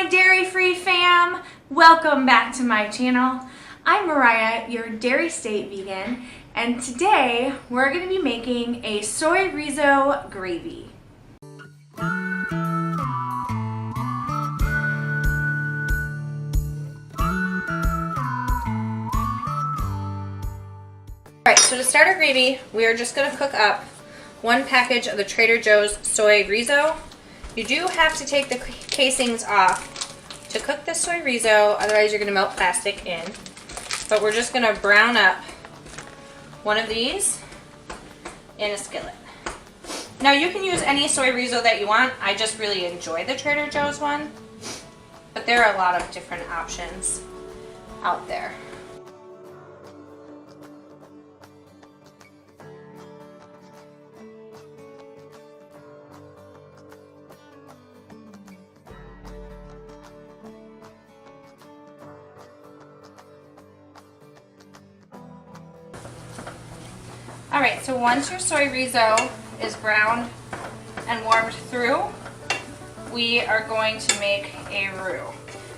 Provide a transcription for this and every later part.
my dairy-free fam! Welcome back to my channel. I'm Mariah, your Dairy State vegan, and today we're going to be making a Soyrizo gravy. Alright, so to start our gravy, we are just going to cook up one package of the Trader Joe's Soyrizo. You do have to take the casings off to cook the Soyrizo, otherwise you're going to melt plastic in. But we're just going to brown up one of these in a skillet. Now you can use any Soyrizo that you want. I just really enjoy the Trader Joe's one, but there are a lot of different options out there. Alright, so once your Soyrizo is browned and warmed through, we are going to make a roux.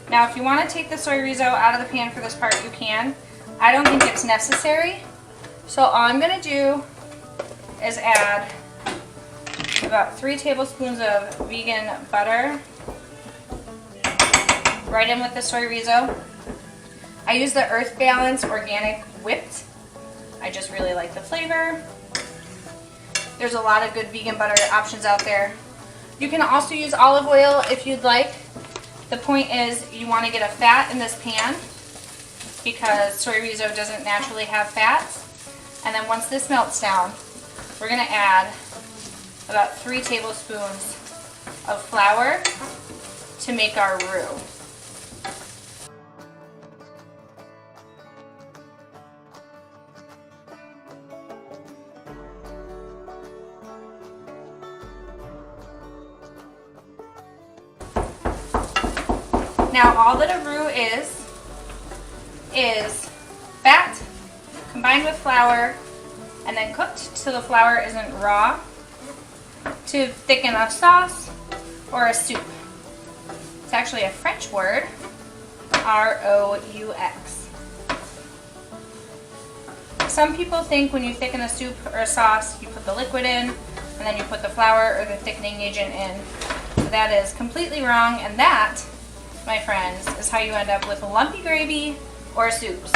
Now if you want to take the Soyrizo out of the pan for this part, you can. I don't think it's necessary. So all I'm going to do is add about 3 tablespoons of vegan butter right in with the Soyrizo. I use the Earth Balance Organic Whipped. I just really like the flavor. There's a lot of good vegan butter options out there. You can also use olive oil if you'd like. The point is you want to get a fat in this pan because Soyrizo doesn't naturally have fats. And then once this melts down, we're going to add about 3 tablespoons of flour to make our roux. Now all that a roux is fat combined with flour and then cooked till the flour isn't raw to thicken a sauce or a soup. It's actually a French word, R-O-U-X. Some people think when you thicken a soup or a sauce, you put the liquid in and then you put the flour or the thickening agent in. But that is completely wrong, and that, my friends, is how you end up with lumpy gravy or soups.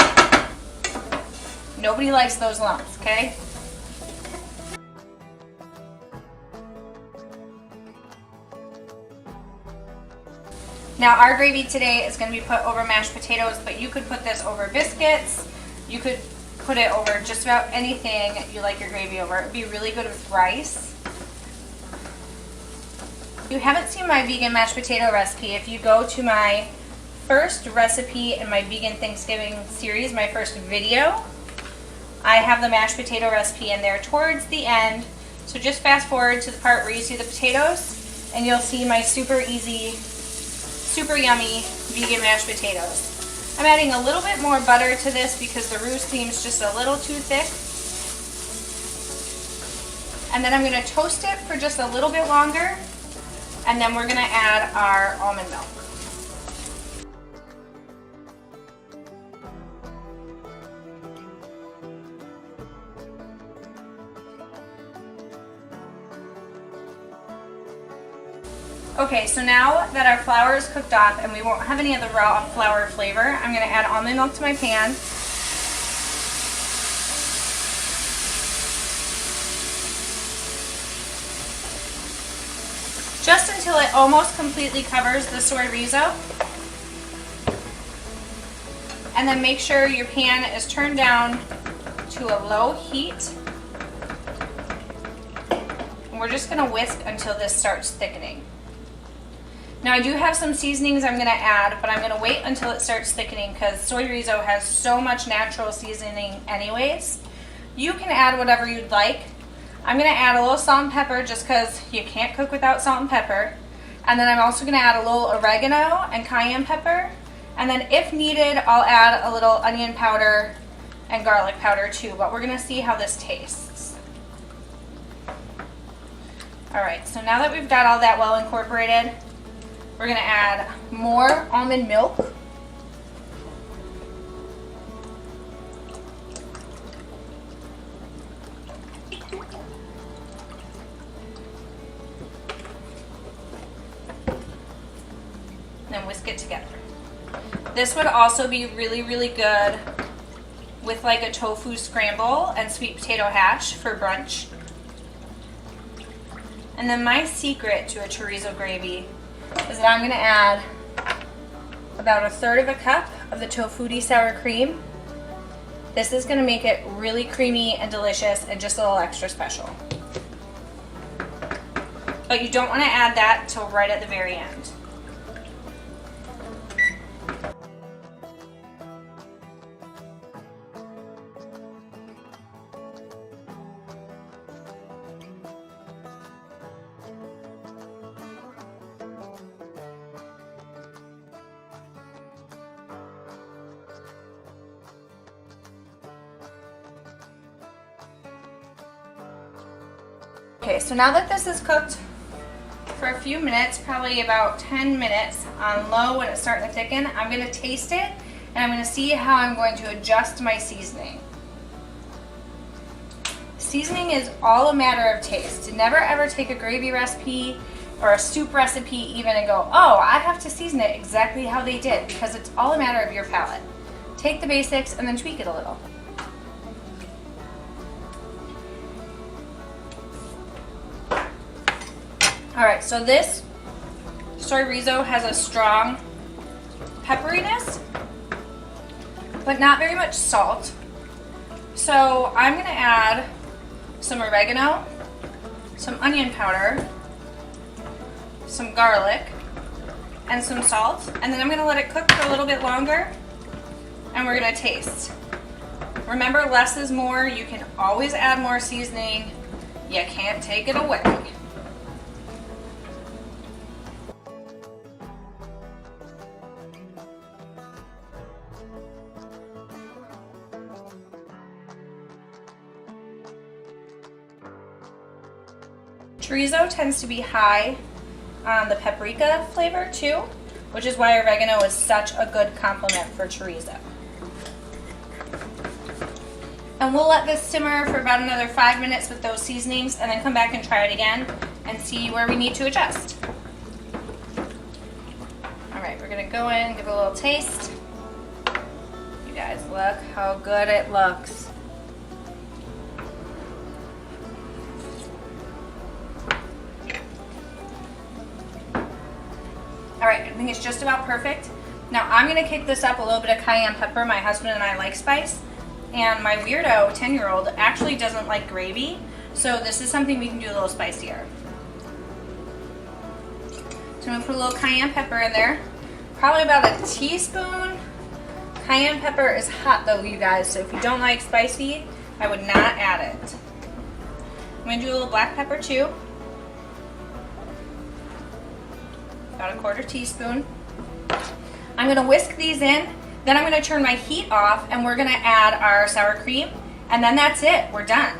Nobody likes those lumps, okay? Now our gravy today is going to be put over mashed potatoes, but you could put this over biscuits. You could put it over just about anything you like your gravy over. It would be really good with rice. If you haven't seen my vegan mashed potato recipe, if you go to my first recipe in my vegan Thanksgiving series, my first video, I have the mashed potato recipe in there towards the end. So just fast forward to the part where you see the potatoes and you'll see my super easy, super yummy vegan mashed potatoes. I'm adding a little bit more butter to this because the roux seems just a little too thick. And then I'm going to toast it for just a little bit longer. And then we're going to add our almond milk. Okay, so now that our flour is cooked off and we won't have any of the raw flour flavor, I'm going to add almond milk to my pan. Just until it almost completely covers the Soyrizo. And then make sure your pan is turned down to a low heat. And we're just going to whisk until this starts thickening. Now I do have some seasonings I'm going to add, but I'm going to wait until it starts thickening because Soyrizo has so much natural seasoning anyways. You can add whatever you'd like. I'm going to add a little salt and pepper just because you can't cook without salt and pepper. And then I'm also going to add a little oregano and cayenne pepper. And then if needed, I'll add a little onion powder and garlic powder too. But we're going to see how this tastes. Alright, so now that we've got all that well incorporated, We're gonna add more almond milk. And whisk it together. This would also be really, really good with like a tofu scramble and sweet potato hash for brunch. And then my secret to a chorizo gravy is that I'm gonna add about 1/3 of a cup of the tofutti sour cream. This is gonna make it really creamy and delicious and just a little extra special. But you don't wanna add that till right at the very end. Okay, so now that this is cooked for a few minutes, probably about 10 minutes on low when it's starting to thicken, I'm going to taste it and I'm going to see how I'm going to adjust my seasoning. Seasoning is all a matter of taste. Never ever take a gravy recipe or a soup recipe even and go, oh, I have to season it exactly how they did, because it's all a matter of your palate. Take the basics and then tweak it a little. Alright, so this Soyrizo has a strong pepperiness, but not very much salt. So I'm going to add some oregano, some onion powder, some garlic, and some salt. And then I'm going to let it cook for a little bit longer, and we're going to taste. Remember, less is more. You can always add more seasoning. You can't take it away. Chorizo tends to be high on the paprika flavor too, which is why oregano is such a good complement for chorizo. And we'll let this simmer for about another 5 minutes with those seasonings and then come back and try it again and see where we need to adjust. Alright, we're going to go in and give it a little taste. You guys, look how good it looks. Alright, I think it's just about perfect. Now I'm going to kick this up a little bit of cayenne pepper. My husband and I like spice. And my weirdo 10-year-old actually doesn't like gravy. So this is something we can do a little spicier. So I'm going to put a little cayenne pepper in there. Probably about a teaspoon. Cayenne pepper is hot though, you guys. So if you don't like spicy, I would not add it. I'm going to do a little black pepper too. About a 1/4 teaspoon. I'm going to whisk these in, then I'm going to turn my heat off and we're going to add our sour cream, and then that's it, we're done.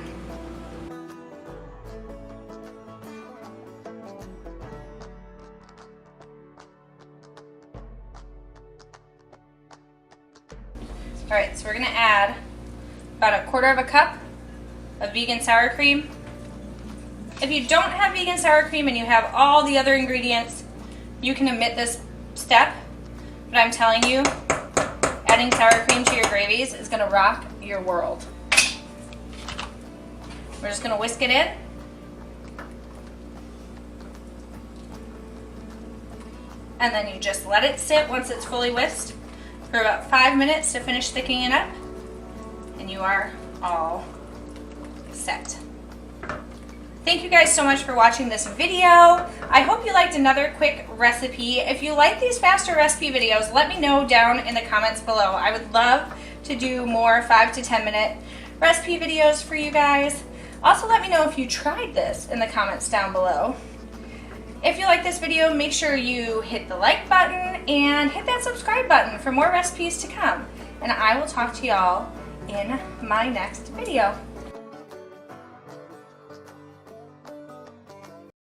Alright, so we're going to add about a 1/4 cup of vegan sour cream. If you don't have vegan sour cream and you have all the other ingredients, you can omit this step, but I'm telling you, adding sour cream to your gravies is going to rock your world. We're just going to whisk it in. And then you just let it sit once it's fully whisked for about 5 minutes to finish thickening it up, and you are all set. Thank you guys so much for watching this video. I hope you liked another quick recipe. If you like these faster recipe videos, let me know down in the comments below. I would love to do more 5 to 10 minute recipe videos for you guys. Also, let me know if you tried this in the comments down below. If you like this video, make sure you hit the like button and hit that subscribe button for more recipes to come. And I will talk to y'all in my next video.